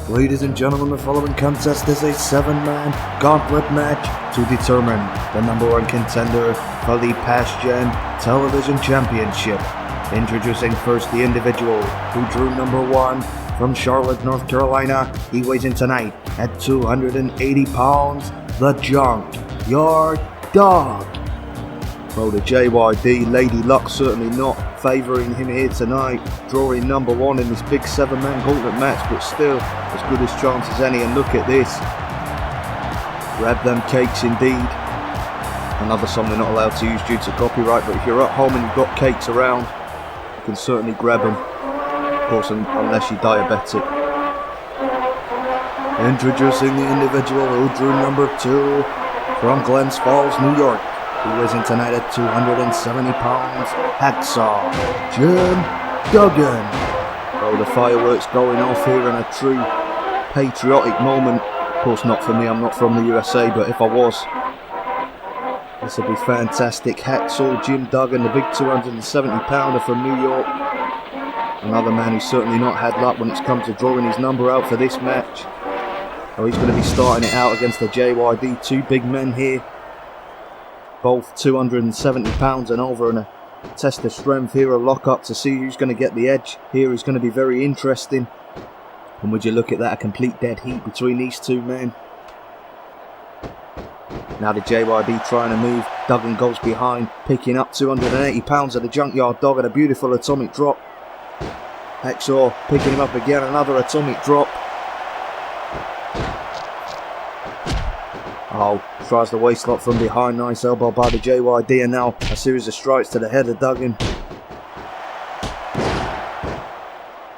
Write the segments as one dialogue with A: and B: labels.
A: Ladies and gentlemen, the following contest is a 7-man gauntlet match to determine the number one contender for the Pastgen Television Championship. Introducing first the individual who drew number 1 from Charlotte, North Carolina. He weighs in tonight at 280 pounds, the Junkyard Dog. Well, the JYD Lady Luck certainly not favouring him here tonight, drawing number 1 in this big 7-man gauntlet match, but still as good a chance as any. And look at this. Grab them cakes indeed. Another song they're not allowed to use due to copyright, but if you're at home and you've got cakes around, you can certainly grab them. Of course, unless you're diabetic. Introducing the individual who drew number 2 from Glens Falls, New York. He weighs in tonight at 270 pounds, Hacksaw Jim Duggan. Oh, the fireworks going off here in a true patriotic moment. Of course, not for me, I'm not from the USA, but if I was, this would be fantastic. Hacksaw Jim Duggan, the big 270 pounder from New York. Another man who's certainly not had luck when it's come to drawing his number out for this match. Oh, he's going to be starting it out against the JYD, two big men here. Both 270 pounds and over, and a test of strength here, a lock up to see who's going to get the edge here is going to be very interesting. And would you look at that, a complete dead heat between these two men. Now the JYD trying to move, Duggan goes behind, picking up 280 pounds of the Junkyard Dog at a beautiful atomic drop. Hacksaw picking him up again, another atomic drop. Oh, tries the waist lock from behind, nice elbow by the JYD, and now a series of strikes to the head of Duggan.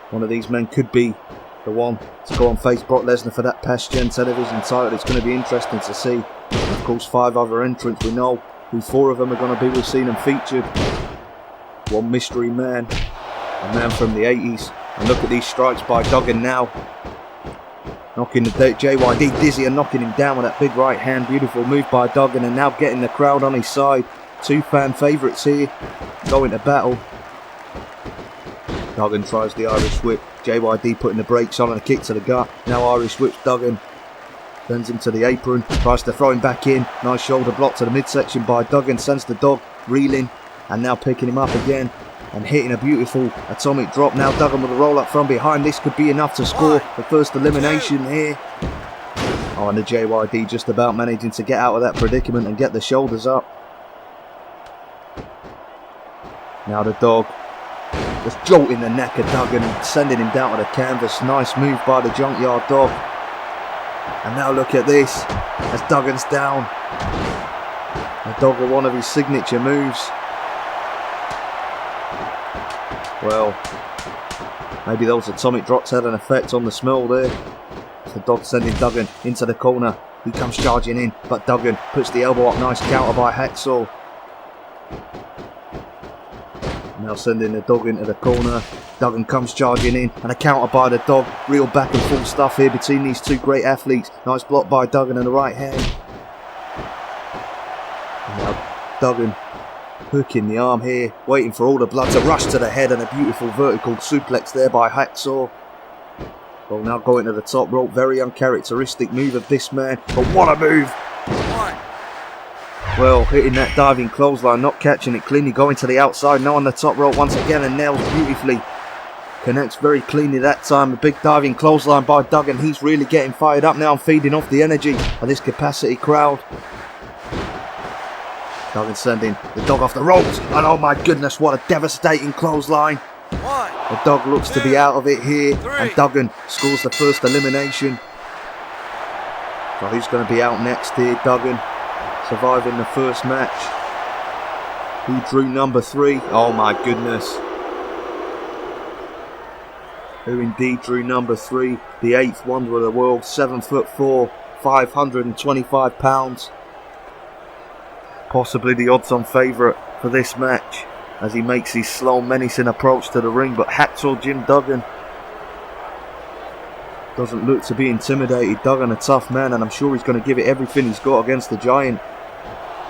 A: One of these men could be the one to go and face Brock Lesnar for that Pastgen Television title. It's going to be interesting to see. And of course, 5 other entrants, we know who 4 of them are going to be. We've seen them featured. One mystery man, a man from the 80s. And look at these strikes by Duggan now. Knocking the JYD dizzy and knocking him down with that big right hand. Beautiful move by Duggan, and now getting the crowd on his side. 2 fan favourites here going to battle. Duggan tries the Irish whip. JYD putting the brakes on and a kick to the gut. Now Irish whips Duggan. Sends him to the apron. Tries to throw him back in. Nice shoulder block to the midsection by Duggan. Sends the dog reeling. And now picking him up again. And hitting a beautiful atomic drop. Now Duggan with a roll up from behind. This could be enough to score the first elimination here. Oh, and the JYD just about managing to get out of that predicament and get the shoulders up. Now the dog just jolting the neck of Duggan and sending him down to the canvas. Nice move by the Junkyard Dog. And now look at this as Duggan's down. The dog with one of his signature moves. Well, maybe those atomic drops had an effect on the smell there. The dog sending Duggan into the corner. He comes charging in, but Duggan puts the elbow up. Nice counter by Hacksaw. Now sending the dog into the corner. Duggan comes charging in, and a counter by the dog. Real back and forth stuff here between these two great athletes. Nice block by Duggan in the right hand. And now Duggan hooking the arm here, waiting for all the blood to rush to the head, and a beautiful vertical suplex there by Hacksaw. Well, now going to the top rope, very uncharacteristic move of this man, but what a move! Well, hitting that diving clothesline, not catching it cleanly, going to the outside, now on the top rope once again, and nails beautifully. Connects very cleanly that time, a big diving clothesline by Duggan. He's really getting fired up now and feeding off the energy of this capacity crowd. Duggan sending the dog off the ropes, and oh my goodness, what a devastating clothesline. The dog looks to be out of it here, and Duggan scores the first elimination. So who's going to be out next here? Duggan surviving the first match. Who drew number 3? Oh my goodness. Who indeed drew number 3? The 8th wonder of the world, 7'4", 525 pounds. Possibly the odds-on favourite for this match as he makes his slow, menacing approach to the ring. But Hacksaw Jim Duggan doesn't look to be intimidated. Duggan a tough man, and I'm sure he's going to give it everything he's got against the Giant.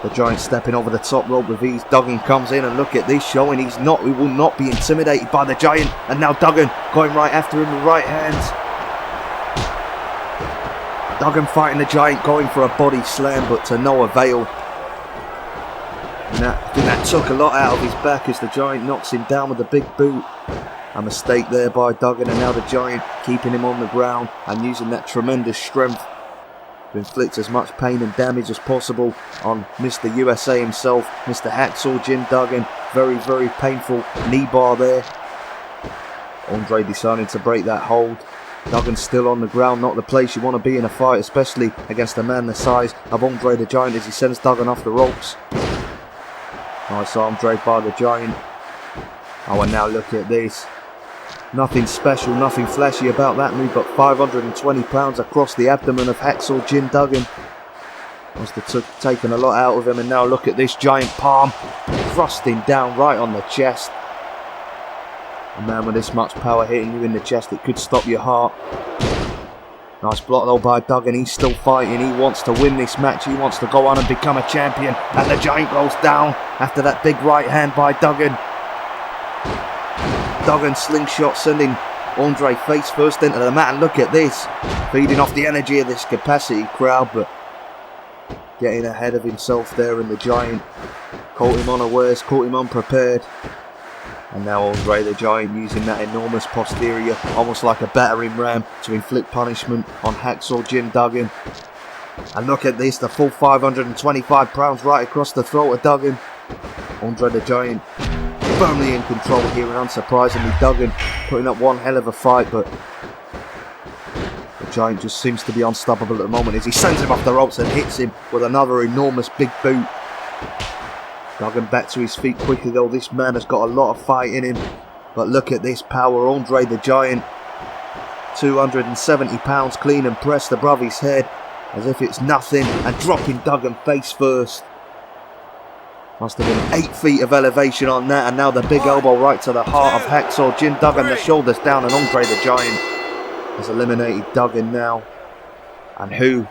A: The Giant stepping over the top rope with ease. Duggan comes in, and look at this, showing he will not be intimidated by the Giant. And now Duggan going right after him with right hands. Duggan fighting the Giant, going for a body slam, but to no avail. And that took a lot out of his back as the Giant knocks him down with a big boot. A mistake there by Duggan, and now the Giant keeping him on the ground and using that tremendous strength to inflict as much pain and damage as possible on Mr. USA himself, Mr. Hacksaw Jim Duggan. Very, very painful knee bar there. Andre deciding to break that hold. Duggan's still on the ground, not the place you want to be in a fight, especially against a man the size of Andre the Giant as he sends Duggan off the ropes. Nice arm drag by the Giant. Oh, and now look at this. Nothing special, nothing flashy about that move, but 520 pounds across the abdomen of Hacksaw Jim Duggan. Must have taken a lot out of him, and now look at this giant palm thrusting down right on the chest. A man with this much power hitting you in the chest, it could stop your heart. Nice block though by Duggan. He's still fighting. He wants to win this match. He wants to go on and become a champion. And the Giant goes down after that big right hand by Duggan. Duggan slingshot sending Andre face first into the mat. And look at this. Feeding off the energy of this capacity crowd, but getting ahead of himself there, and the Giant caught him unawares, caught him unprepared. And now Andre the Giant using that enormous posterior, almost like a battering ram, to inflict punishment on Hacksaw Jim Duggan. And look at this, the full 525 pounds right across the throat of Duggan. Andre the Giant firmly in control here, and unsurprisingly Duggan putting up one hell of a fight, but the Giant just seems to be unstoppable at the moment as he sends him off the ropes and hits him with another enormous big boot. Duggan back to his feet quickly though. This man has got a lot of fight in him. But look at this power. Andre the Giant, 270 pounds clean and pressed above his head as if it's nothing, and dropping Duggan face first. Must have been 8 feet of elevation on that, and now the big elbow right to the heart of Hacksaw Jim Duggan. The shoulders down, and Andre the Giant has eliminated Duggan now. And who?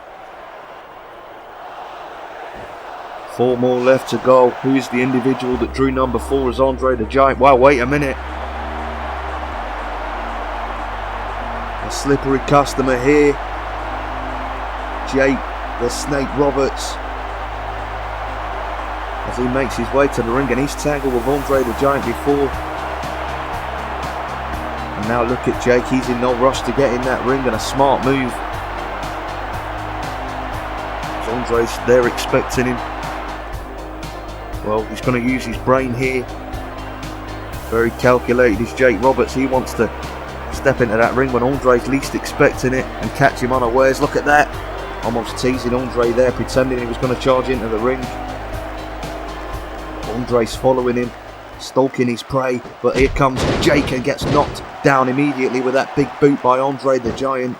A: 4 more left to go. Who is the individual that drew number 4 as Andre the Giant? Wow, wait a minute. A slippery customer here. Jake the Snake Roberts. As he makes his way to the ring, and he's tangled with Andre the Giant before. And now look at Jake. He's in no rush to get in that ring, and a smart move. As Andre's there expecting him. Well, he's going to use his brain here. Very calculated is Jake Roberts. He wants to step into that ring when Andre's least expecting it and catch him unawares. Look at that. Almost teasing Andre there, pretending he was going to charge into the ring. Andre's following him, stalking his prey, but here comes Jake and gets knocked down immediately with that big boot by Andre the Giant.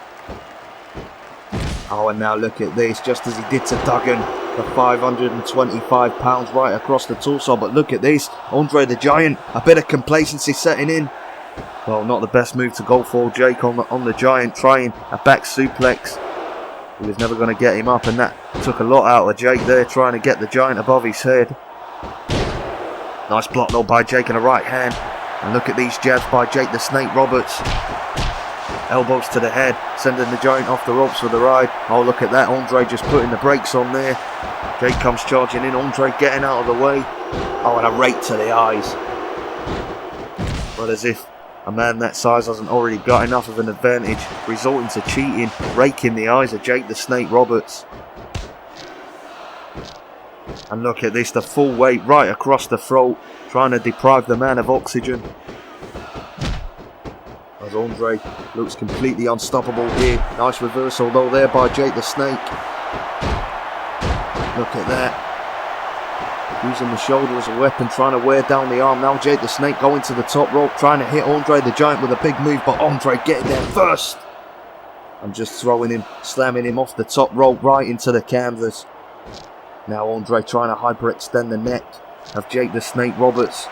A: Oh, and now look at this, just as he did to Duggan. The 525 pounds right across the torso, but look at this, Andre the Giant, a bit of complacency setting in. Well, not the best move to go for. Jake on the Giant, trying a back suplex. He was never going to get him up, and that took a lot out of Jake there, trying to get the Giant above his head. Nice block though by Jake in the right hand, and look at these jabs by Jake the Snake Roberts. Elbows to the head, sending the Giant off the ropes for the ride. Oh, look at that, Andre just putting the brakes on there. Jake comes charging in, Andre getting out of the way. Oh, and a rake to the eyes. Well, as if a man that size hasn't already got enough of an advantage, resulting to cheating, raking the eyes of Jake the Snake Roberts. And look at this, the full weight right across the throat, trying to deprive the man of oxygen. As Andre looks completely unstoppable here. Nice reversal though there by Jake the Snake. Look at that. Using the shoulder as a weapon, trying to wear down the arm. Now Jake the Snake going to the top rope, trying to hit Andre the Giant with a big move, but Andre getting there first. And just throwing him, slamming him off the top rope right into the canvas. Now Andre trying to hyperextend the neck of Jake the Snake Roberts.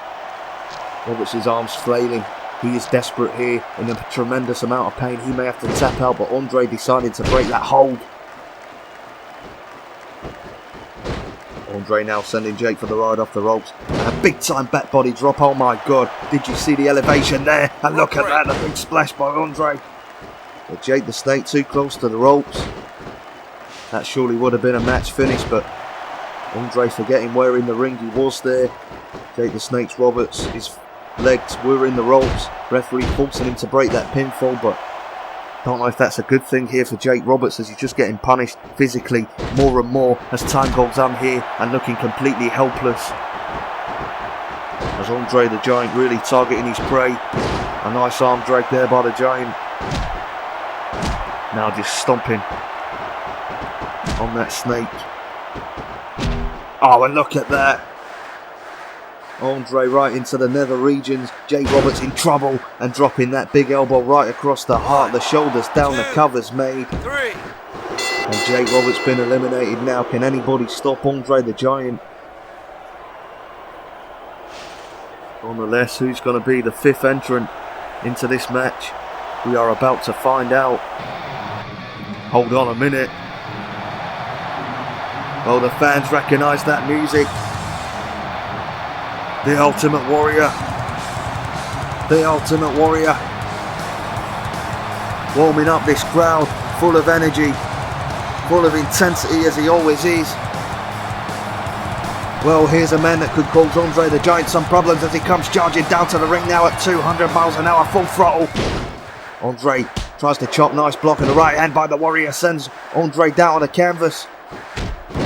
A: Roberts' arms flailing. He is desperate here, in a tremendous amount of pain. He may have to tap out, but Andre decided to break that hold. Andre now sending Jake for the ride off the ropes. And a big time back body drop. Oh my god, did you see the elevation there? And look at that, the big splash by Andre. But Jake the Snake too close to the ropes. That surely would have been a match finish, but Andre forgetting where in the ring he was there. Jake the Snakes Roberts, his legs were in the ropes. Referee forcing him to break that pinfall, but don't know if that's a good thing here for Jake Roberts, as he's just getting punished physically more and more as time goes on here and looking completely helpless. As Andre the Giant really targeting his prey. A nice arm drag there by the Giant. Now just stomping on that snake. Oh, and look at that. Andre right into the nether regions. Jake Roberts in trouble and dropping that big elbow right across the heart. The shoulders down, the cover's made. And Jake Roberts been eliminated now. Can anybody stop Andre the Giant? Nonetheless, who's going to be the 5th entrant into this match? We are about to find out. Hold on a minute. Oh, the fans recognise that music. The Ultimate Warrior. The Ultimate Warrior. Warming up this crowd, full of energy, full of intensity as he always is. Well, here's a man that could cause Andre the Giant some problems as he comes charging down to the ring now at 200 miles an hour, full throttle. Andre tries to chop, nice block, and the right hand by the Warrior sends Andre down on the canvas.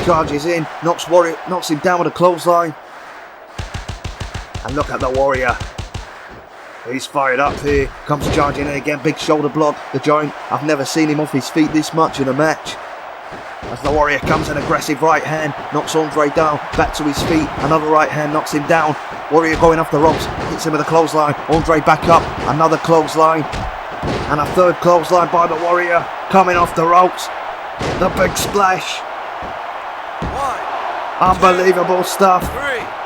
A: Charges in, knocks him down with a clothesline. And look at the Warrior. He's fired up here, comes charging in again, big shoulder block. The Giant, I've never seen him off his feet this much in a match. As the Warrior comes, an aggressive right hand, knocks Andre down, back to his feet, another right hand knocks him down. Warrior going off the ropes, hits him with a clothesline, Andre back up, another clothesline, and a third clothesline by the Warrior, coming off the ropes. The big splash. Unbelievable stuff.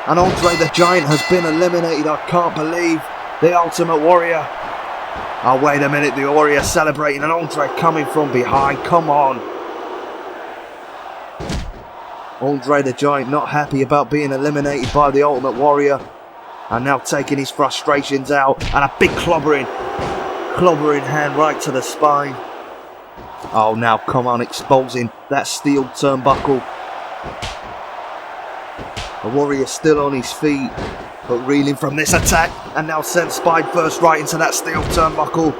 A: And Andre the Giant has been eliminated. I can't believe the Ultimate Warrior. Oh, wait a minute, the Warrior celebrating and Andre coming from behind. Come on. Andre the Giant not happy about being eliminated by the Ultimate Warrior. And now taking his frustrations out. And a big clobbering hand right to the spine. Oh, now come on, exposing that steel turnbuckle. The Warrior still on his feet, but reeling from this attack. And now sends spine first right into that steel turnbuckle.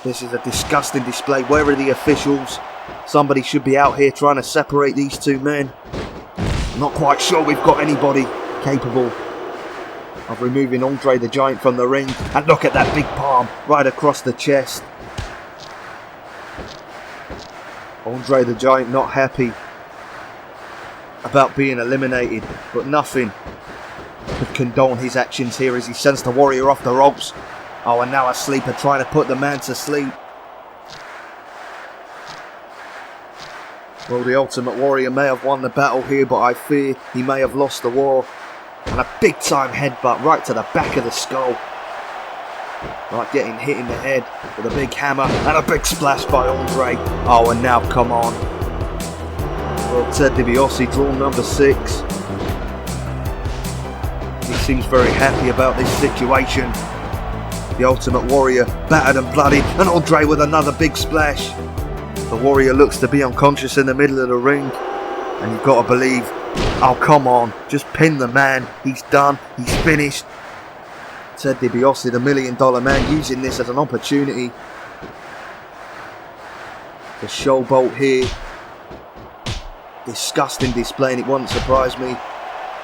A: This is a disgusting display. Where are the officials? Somebody should be out here trying to separate these two men. I'm not quite sure we've got anybody capable of removing Andre the Giant from the ring. And look at that big palm right across the chest. Andre the Giant not happy about being eliminated, but nothing could condone his actions here as he sends the Warrior off the ropes. Oh, and now a sleeper trying to put the man to sleep. Well, the Ultimate Warrior may have won the battle here, but I fear he may have lost the war. And a big time headbutt right to the back of the skull. Like getting hit in the head with a big hammer and a big splash by Andre. Oh, and now come on. Well, Ted Dibiase drawn number 6. He seems very happy about this situation. The Ultimate Warrior battered and bloodied, and Andre with another big splash. The Warrior looks to be unconscious in the middle of the ring, and you've got to believe, oh come on, just pin the man, he's done, he's finished. Ted Dibiase, the $1 Million Man, using this as an opportunity to showboat here. Disgusting display, and it wouldn't surprise me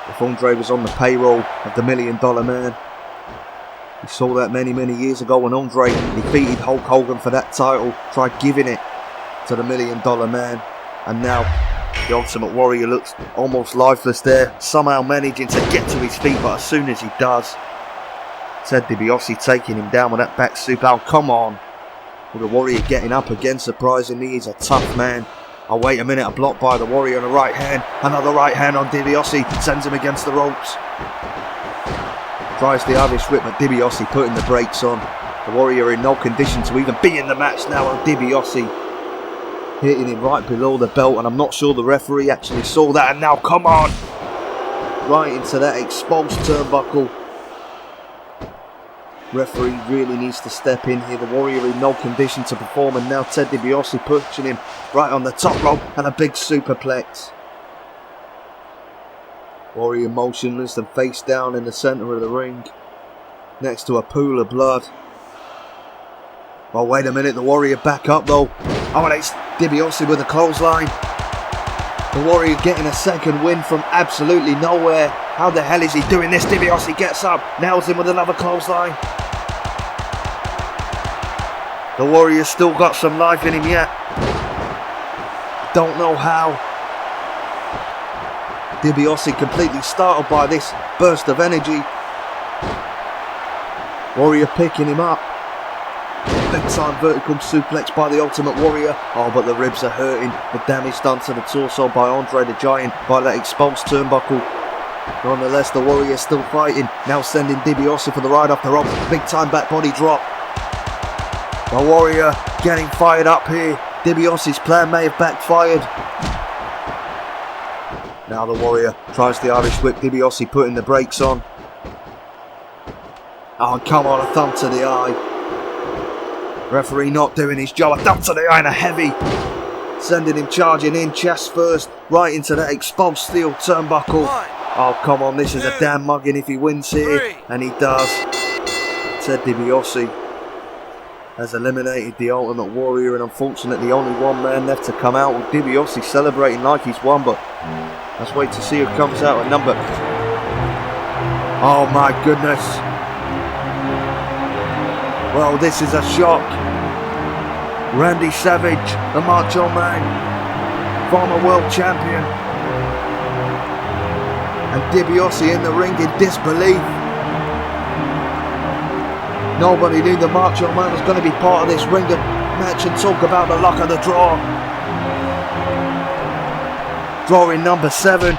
A: if Andre was on the payroll of the $1 Million Man. We saw that many years ago when Andre defeated Hulk Hogan for that title, tried giving it to the $1 Million Man, and now the Ultimate Warrior looks almost lifeless there, somehow managing to get to his feet, but as soon as he does, Ted Dibiase taking him down with that back super. Oh, come on. Well, the Warrior getting up again, surprisingly. He's a tough man. Oh, wait a minute, a block by the Warrior on the right hand. Another right hand on Dibiase, sends him against the ropes. Tries the Irish whip, but Dibiase putting the brakes on. The Warrior in no condition to even be in the match now, and Dibiase hitting him right below the belt, and I'm not sure the referee actually saw that. And now, come on! Right into that exposed turnbuckle. Referee really needs to step in here. The Warrior in no condition to perform, and now Ted Dibiase pushing him right on the top rope and a big superplex. Warrior motionless and face down in the centre of the ring, next to a pool of blood. Oh, wait a minute, the Warrior back up though. Oh, and it's Dibiase with a clothesline. The Warrior getting a second win from absolutely nowhere. How the hell is he doing this? Dibiase gets up, nails him with another clothesline. The Warrior's still got some life in him yet. Don't know how. Dibiase completely startled by this burst of energy. Warrior picking him up. Big time vertical suplex by the Ultimate Warrior. Oh, but the ribs are hurting. The damage done to the torso by Andre the Giant by that exposed turnbuckle. Nonetheless, the Warrior still fighting. Now sending Dibiase for the ride off the rope. Big time back body drop. The Warrior getting fired up here. Dibiase's plan may have backfired. Now the Warrior tries the Irish whip. Dibiase putting the brakes on. Oh, come on, a thumb to the eye. Referee not doing his job. A thumb to the eye and a heavy. Sending him charging in, chest first, right into that exposed steel turnbuckle. Oh, come on, this is a damn mugging if he wins here. And he does. Ted Dibiase has eliminated the Ultimate Warrior, and unfortunately only one man left to come out. With Dibiase celebrating like he's won, but let's wait to see who comes out at number. Oh my goodness. Well, this is a shock. Randy Savage, the Macho Man, former world champion, and Dibiase in the ring in disbelief. Nobody knew the Macho Man was going to be part of this ring match, and talk about the luck of the draw. Drawing number 7.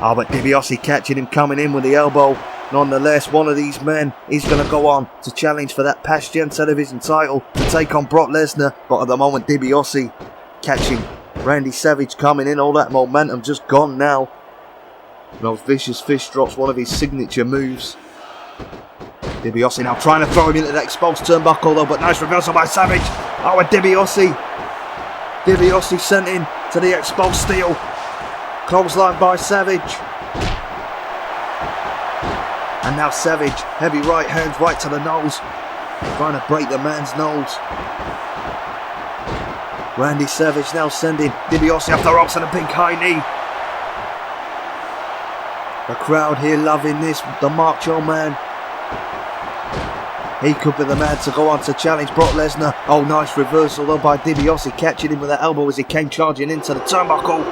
A: Oh, but Dibiase catching him coming in with the elbow. Nonetheless, one of these men is going to go on to challenge for that Pastgen Television title to take on Brock Lesnar. But at the moment, Dibiase catching Randy Savage coming in. All that momentum just gone now. Those vicious fish drops, one of his signature moves. Dibiase now trying to throw him into that exposed turnbuckle though, but nice reversal by Savage. Oh, and Dibiase sent in to the exposed steel. Clothesline by Savage. And now Savage, heavy right hands right to the nose, trying to break the man's nose. Randy Savage now sending Dibiase off the ropes and a big high knee. The crowd here loving this, the Macho Man. He could be the man to go on to challenge Brock Lesnar. Oh, nice reversal though by Dibiase, catching him with that elbow as he came charging into the turnbuckle.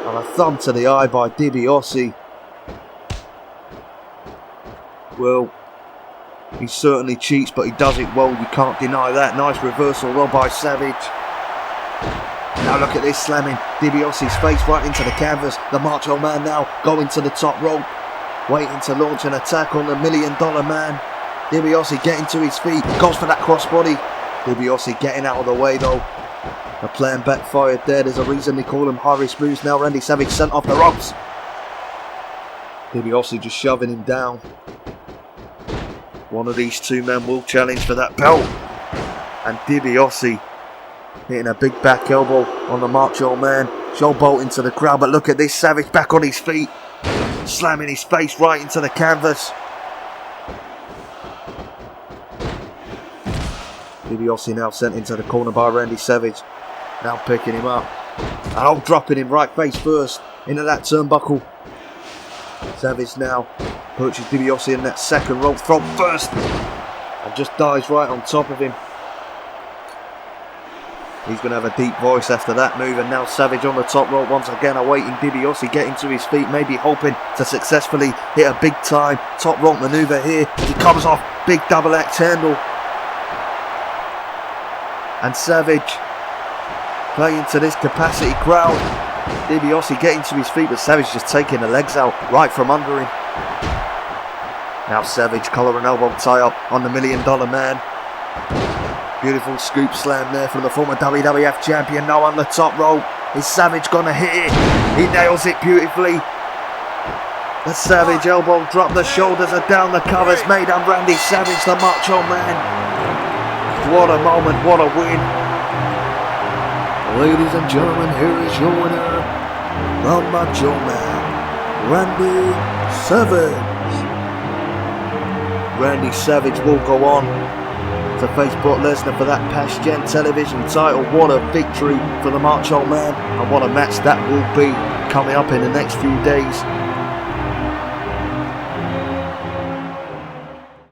A: And a thumb to the eye by Dibiase. Well, he certainly cheats, but he does it well. You can't deny that. Nice reversal though by Savage. Now look at this, slamming Dibiase's face right into the canvas. The Macho Man now going to the top rope, waiting to launch an attack on the $1 Million Man. Dibiase getting to his feet, goes for that crossbody. Dibiase getting out of the way though. The plan backfired there. There's a reason they call him high-risk moves. Now Randy Savage sent off the ropes. Dibiase just shoving him down. One of these two men will challenge for that belt. And Dibiase hitting a big back elbow on the Macho Man. Showboat into the crowd, but look at this, Savage back on his feet, slamming his face right into the canvas. Dibiase now sent into the corner by Randy Savage. Now picking him up. And dropping him right face first into that turnbuckle. Savage now perches Dibiase in that second rope, throw first, and just dives right on top of him. He's going to have a deep voice after that move, and now Savage on the top rope once again, awaiting Dibiase getting to his feet, maybe hoping to successfully hit a big time top rope maneuver here. He comes off, big double axe handle. And Savage playing to this capacity crowd. Dibiase getting to his feet, but Savage just taking the legs out right from under him. Now Savage, collar and elbow tie up on the $1 Million Man. Beautiful scoop slam there from the former WWF champion. Now on the top rope. Is Savage gonna hit it? He nails it beautifully. The Savage elbow drop, the shoulders are down, the covers made, and Randy Savage, the Macho Man. What a moment, what a win. Ladies and gentlemen, here is your winner, the Macho Man, Randy Savage. Randy Savage will go on to face Brock Lesnar for that Pastgen Television title. What a victory for the Macho Man, and what a match that will be coming up in the next few days.